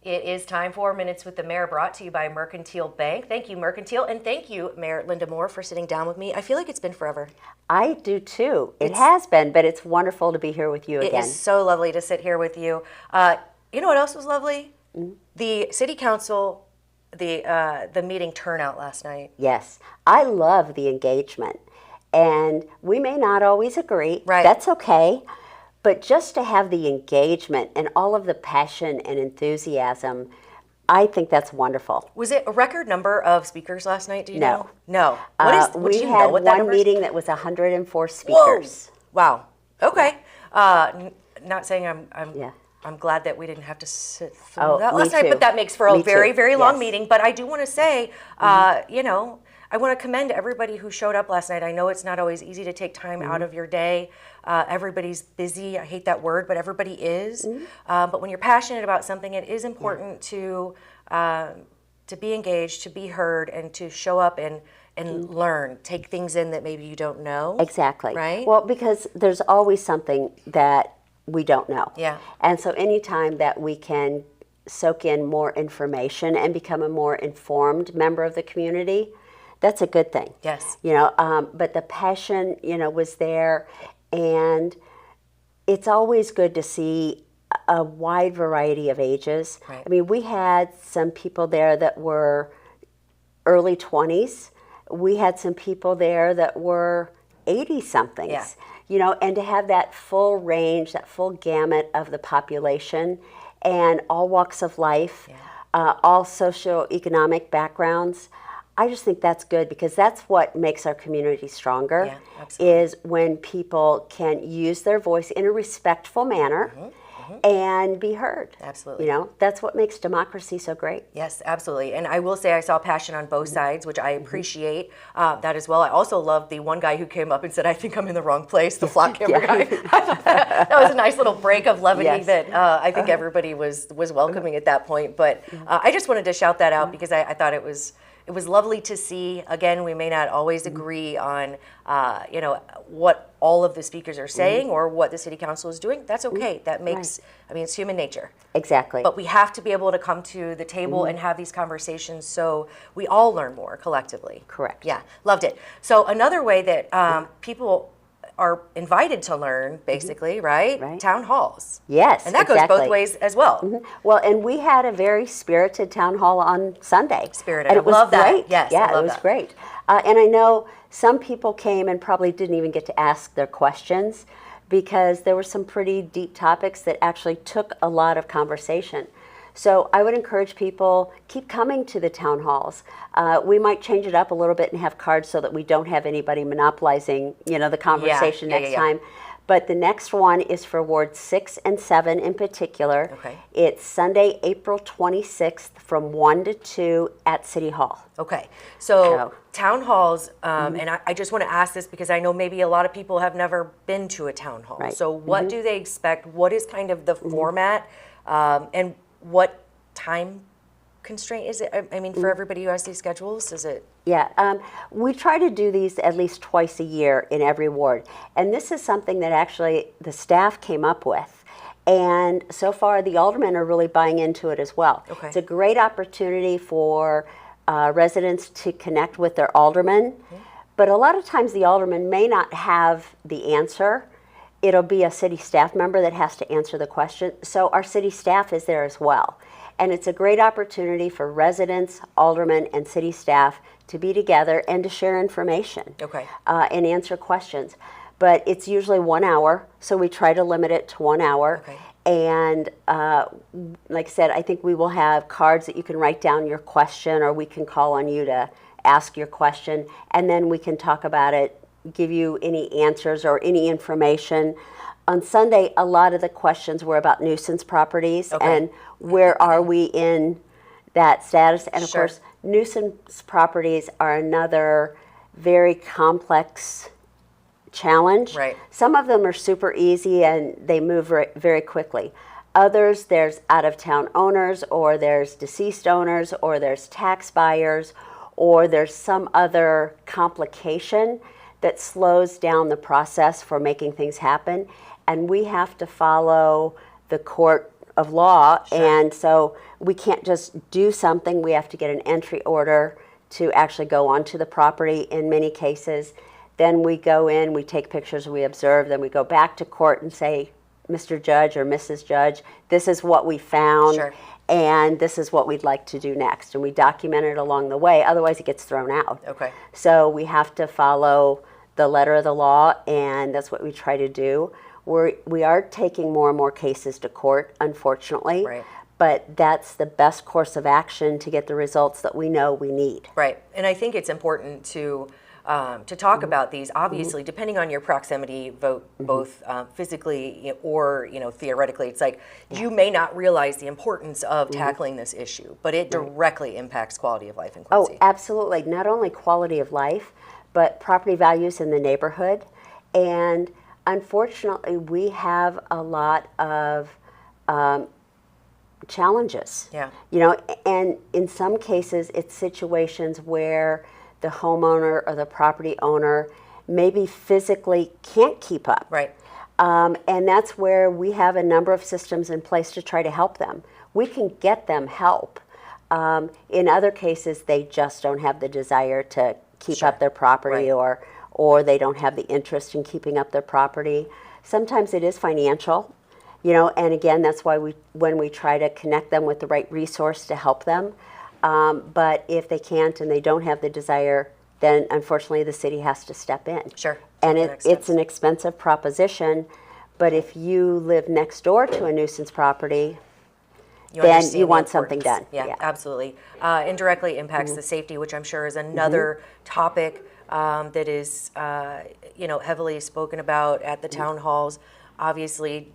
It is time for Minutes with the Mayor, brought to you by Mercantile Bank. Thank you, Mercantile, and thank you, Mayor Linda Moore, for sitting down with me. I feel like it's been forever. I do too. It has been, but it's wonderful to be here with you It again. is so lovely to sit here with you. You know what else was lovely? The City Council, the meeting turnout last night. Yes, I love the engagement. And we may not always agree. Right. That's okay. But just to have the engagement and all of the passion and enthusiasm, I think that's wonderful. Was it a record number of speakers last night? Do you No. know? No. We do you had know what that one number is? meeting that was 104 speakers. Whoa. Wow. Okay. Not saying Yeah. I'm glad that we didn't have to sit through Oh, that me last night, too. but that makes for a Me very, too. very long Yes. meeting. But I do want to say, I want to commend everybody who showed up last night. I know it's not always easy to take time out of your day. Everybody's busy. I hate that word, but everybody is. But when you're passionate about something, it is important to be engaged, to be heard, and to show up and learn, take things in that maybe you don't know. Exactly. Right? Well, because there's always something that we don't know. Yeah. And so anytime that we can soak in more information and become a more informed member of the community, that's a good thing. Yes. But the passion, was there, and it's always good to see a wide variety of ages. Right. I mean, we had some people there that were early 20s. We had some people there that were 80-somethings. Yeah. And to have that full range, that full gamut of the population and all walks of life, all socioeconomic backgrounds, I just think that's good, because that's what makes our community stronger. Yeah, absolutely. Is when people can use their voice in a respectful manner and be heard. Absolutely. That's what makes democracy so great. Yes, absolutely. And I will say I saw passion on both sides, which I appreciate that as well. I also love the one guy who came up and said, "I think I'm in the wrong place," the flock camera guy. I thought that was a nice little break of levity that I think everybody was welcoming at that point. But I just wanted to shout that out because I thought it was lovely to see. Again, we may not always agree on, what all of the speakers are saying or what the city council is doing. That's okay. That makes, it's human nature. Exactly. But we have to be able to come to the table and have these conversations so we all learn more collectively. Correct. Yeah, loved it. So another way that people are invited to learn, basically, right? Town halls. Yes, and that goes both ways as well. Well, and we had a very spirited town hall on Sunday. Spirited. And I it was love that. great. Yes, yeah, I love it was that. great. And I know some people came and probably didn't even get to ask their questions, because there were some pretty deep topics that actually took a lot of conversation. So I would encourage people, keep coming to the town halls. We might change it up a little bit and have cards so that we don't have anybody monopolizing, the conversation next time. But the next one is for Wards 6 and 7 in particular. Okay. It's Sunday, April 26th from 1 to 2 at City Hall. Okay, so town halls, and I just want to ask this because I know maybe a lot of people have never been to a town hall. Right. So what do they expect? What is kind of the format, and what time constraint is it? I mean, for everybody who has these schedules, is it? Yeah, we try to do these at least twice a year in every ward. And this is something that actually the staff came up with. And so far, the aldermen are really buying into it as well. Okay. It's a great opportunity for residents to connect with their alderman. But a lot of times the alderman may not have the answer. It'll be a city staff member that has to answer the question. So our city staff is there as well. And it's a great opportunity for residents, aldermen, and city staff to be together and to share information. Okay. And answer questions. But it's usually 1 hour, so we try to limit it to 1 hour. Okay. And like I said, I think we will have cards that you can write down your question, or we can call on you to ask your question, and then we can talk about it, give you any answers or any information. On Sunday, a lot of the questions were about nuisance properties and where are we in that status. And of course, nuisance properties are another very complex challenge. Right. Some of them are super easy and they move very quickly. Others, there's out-of-town owners, or there's deceased owners, or there's tax buyers, or there's some other complication that slows down the process for making things happen. And we have to follow the court of law, and so we can't just do something. We have to get an entry order to actually go onto the property in many cases. Then we go in, we take pictures, we observe, then we go back to court and say, Mr. Judge or Mrs. Judge, this is what we found, and this is what we'd like to do next. And we document it along the way, otherwise it gets thrown out. Okay. So we have to follow the letter of the law, and that's what we try to do. We are taking more and more cases to court, unfortunately. Right. But that's the best course of action to get the results that we know we need. Right. And I think it's important to talk about these. Obviously, depending on your proximity vote, both physically or theoretically, it's like you may not realize the importance of tackling this issue, but it directly impacts quality of life in Quincy. Oh, absolutely. Not only quality of life, but property values in the neighborhood. And unfortunately, we have a lot of challenges. Yeah. And in some cases, it's situations where the homeowner or the property owner maybe physically can't keep up. Right. And that's where we have a number of systems in place to try to help them. We can get them help. In other cases, they just don't have the desire to keep up their property, or they don't have the interest in keeping up their property. Sometimes it is financial, and again, that's why when we try to connect them with the right resource to help them. But if they can't and they don't have the desire, then unfortunately the city has to step in. Sure. And it's an expensive proposition, but if you live next door to a nuisance property, then you want something done. Yeah, absolutely. Indirectly impacts the safety, which I'm sure is another topic that is heavily spoken about at the town halls. Obviously,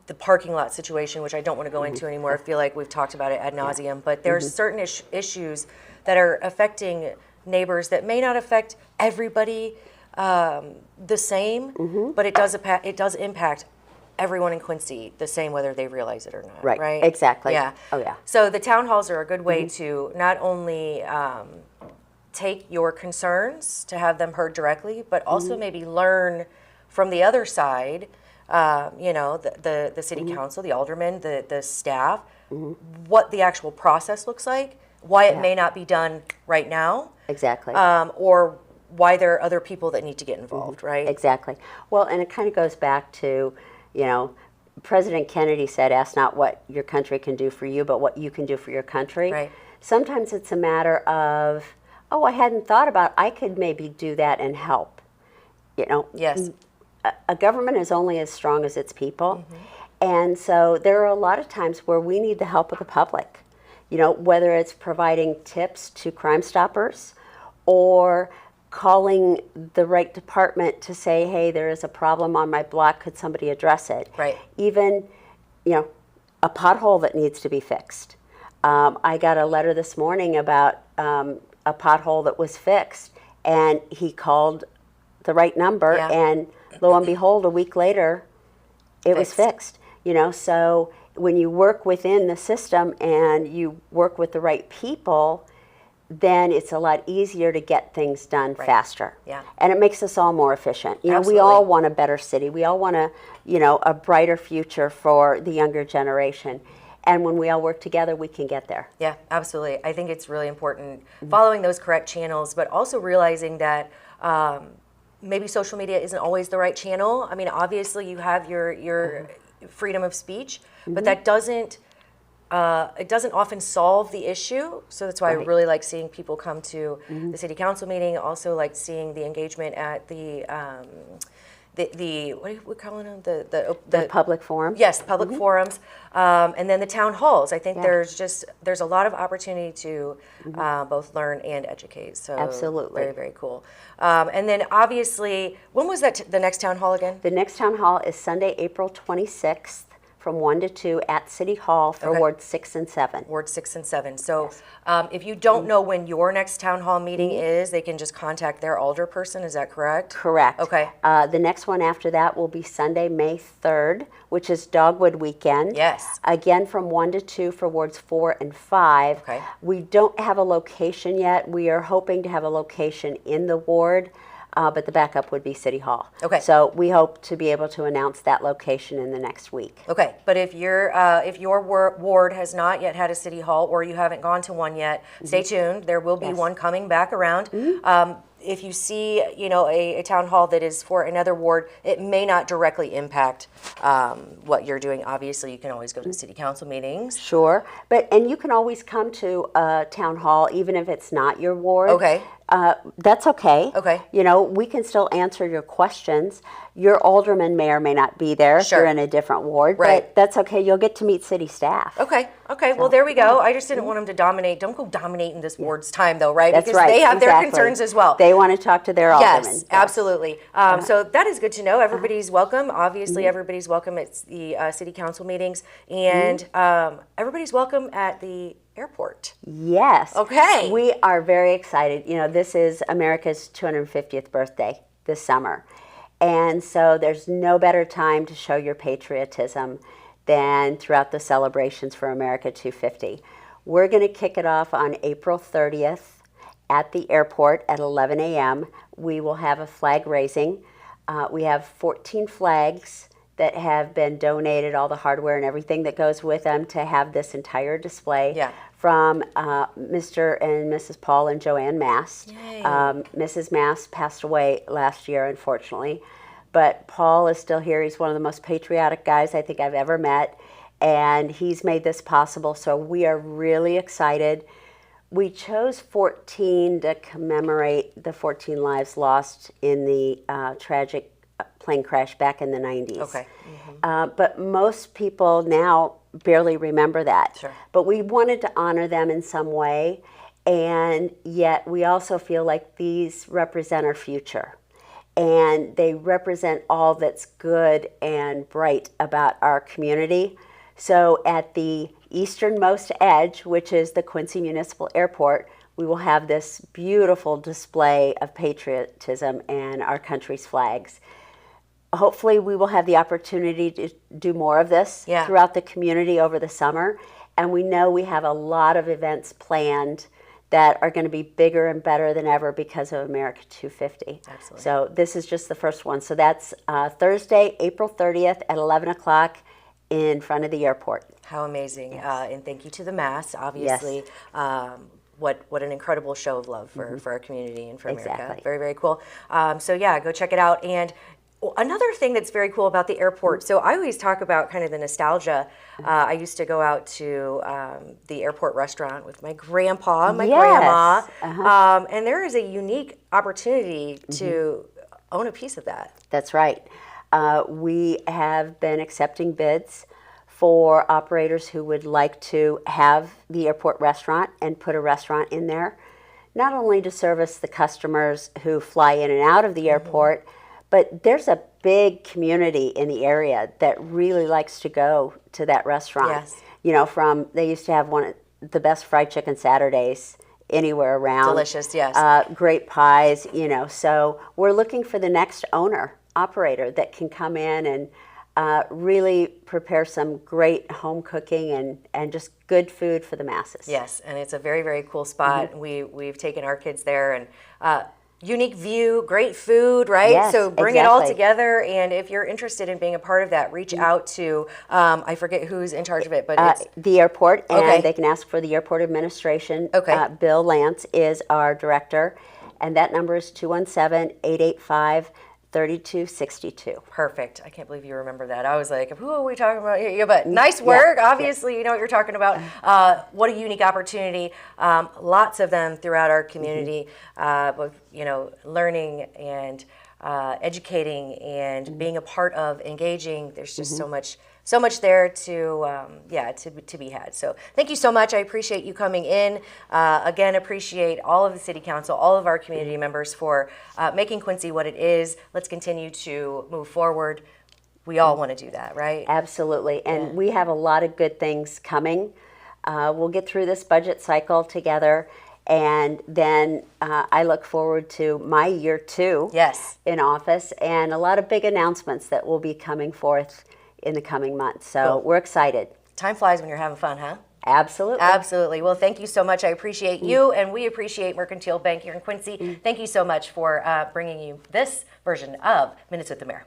the parking lot situation, which I don't want to go into anymore. I feel like we've talked about it ad nauseum, but there's certain issues that are affecting neighbors that may not affect everybody the same, but it does impact everyone in Quincy the same, whether they realize it or not. Right? Exactly. Yeah. Oh, yeah. So the town halls are a good way to not only take your concerns, to have them heard directly, but also maybe learn from the other side. The city council, the aldermen, the staff, what the actual process looks like, why it may not be done right now. Exactly. Or why there are other people that need to get involved, right? Exactly. Well, and it kind of goes back to, President Kennedy said, ask not what your country can do for you, but what you can do for your country. Right. Sometimes it's a matter of, I hadn't thought about, I could maybe do that and help. Yes. A government is only as strong as its people. And so there are a lot of times where we need the help of the public, whether it's providing tips to Crime Stoppers or calling the right department to say, hey, there is a problem on my block, could somebody address it? Right. Even, a pothole that needs to be fixed. I got a letter this morning about a pothole that was fixed, and he called the right number, and lo and behold, a week later, it was fixed. So when you work within the system and you work with the right people, then it's a lot easier to get things done faster. Yeah. And it makes us all more efficient. Absolutely. We all want a better city. We all want a brighter future for the younger generation. And when we all work together, we can get there. Yeah, absolutely. I think it's really important following those correct channels, but also realizing that maybe social media isn't always the right channel. I mean, obviously you have your freedom of speech, but that doesn't it doesn't often solve the issue. So that's why I really like seeing people come to the city council meeting. Also like seeing the engagement at the what are we calling them? The public forum. Yes, public forums, and then the town halls. I think there's a lot of opportunity to both learn and educate. So absolutely, very, very cool. And then obviously, when was that the next town hall again? The next town hall is Sunday, April 26th. From 1 to 2 at City Hall for Ward 6 and 7. Ward 6 and 7. So if you don't know when your next town hall meeting is, they can just contact their alderperson. Is that correct? Correct. Okay. The next one after that will be Sunday, May 3rd, which is Dogwood Weekend. Yes. Again, from 1 to 2 for Wards 4 and 5. Okay. We don't have a location yet. We are hoping to have a location in the ward. but the backup would be City Hall. Okay. So we hope to be able to announce that location in the next week. Okay, but if your ward has not yet had a city hall, or you haven't gone to one yet, stay tuned. There will be Yes. one coming back around. If you see, a town hall that is for another ward, it may not directly impact what you're doing. Obviously, you can always go to city council meetings. Sure, and you can always come to a town hall even if it's not your ward. Okay. That's okay. Okay. We can still answer your questions. Your alderman may or may not be there if Sure. you're in a different ward, Right. but that's okay. You'll get to meet city staff. Okay. Well, there we go. I just didn't want them to dominate. Don't go dominating this ward's time, though, right? That's because right. they have their Exactly. concerns as well. They want to talk to their alderman. Yes, absolutely. So that is good to know. Everybody's welcome. Obviously, everybody's welcome at the city council meetings, and everybody's welcome at the airport. Yes. Okay. We are very excited. This is America's 250th birthday this summer. And so there's no better time to show your patriotism than throughout the celebrations for America 250. We're going to kick it off on April 30th at the airport at 11 a.m. We will have a flag raising. We have 14 flags that have been donated, all the hardware and everything that goes with them to have this entire display. Yeah. From Mr. and Mrs. Paul and Joanne Mast. Yay. Mrs. Mast passed away last year, unfortunately, but Paul is still here. He's one of the most patriotic guys I think I've ever met, and he's made this possible, so we are really excited. We chose 14 to commemorate the 14 lives lost in the tragic plane crash back in the 90s. Okay. But most people now barely remember that. Sure. But we wanted to honor them in some way, and yet we also feel like these represent our future. And they represent all that's good and bright about our community. So at the easternmost edge, which is the Quincy Municipal Airport, we will have this beautiful display of patriotism and our country's flags. Hopefully we will have the opportunity to do more of this throughout the community over the summer. And we know we have a lot of events planned that are going to be bigger and better than ever because of America 250. Absolutely. So this is just the first one. So that's Thursday, April 30th at 11 o'clock in front of the airport. How amazing. And thank you to the Mass, obviously. What an incredible show of love for our community and for America. Exactly. Very, very cool. So yeah, go check it out. And another thing that's very cool about the airport, so I always talk about kind of the nostalgia. I used to go out to the airport restaurant with my grandpa and my grandma, and there is a unique opportunity to own a piece of that. That's right. We have been accepting bids for operators who would like to have the airport restaurant and put a restaurant in there, not only to service the customers who fly in and out of the airport, but there's a big community in the area that really likes to go to that restaurant. Yes. They used to have one of the best fried chicken Saturdays anywhere around. Delicious, yes. Great pies, So we're looking for the next operator that can come in and really prepare some great home cooking and just good food for the masses. Yes, and it's a very, very cool spot. We've taken our kids there, and unique view, great food, right? Yes, so bring it all exactly. together, and if you're interested in being a part of that, reach out to, I forget who's in charge of it, but it's... the airport, and Okay. they can ask for the airport administration. Okay. Bill Lance is our director, and that number is 217-885-3262. Perfect. I can't believe you remember that. I was like, who are we talking about here? Yeah, but nice work. Obviously, you know what you're talking about. What a unique opportunity. Lots of them throughout our community, both, learning and educating and being a part of engaging. There's just so much there to be had. So thank you so much. I appreciate you coming in. Again, appreciate all of the City Council, all of our community members for making Quincy what it is. Let's continue to move forward. We all want to do that, right? Absolutely. And we have a lot of good things coming. We'll get through this budget cycle together. And then I look forward to my year 2 in office and a lot of big announcements that will be coming forth in the coming months. So we're excited. Time flies when you're having fun, huh? Absolutely. Absolutely. Well, thank you so much. I appreciate you, and we appreciate Mercantile Bank here in Quincy. Thank you so much for bringing you this version of Minutes with the Mayor.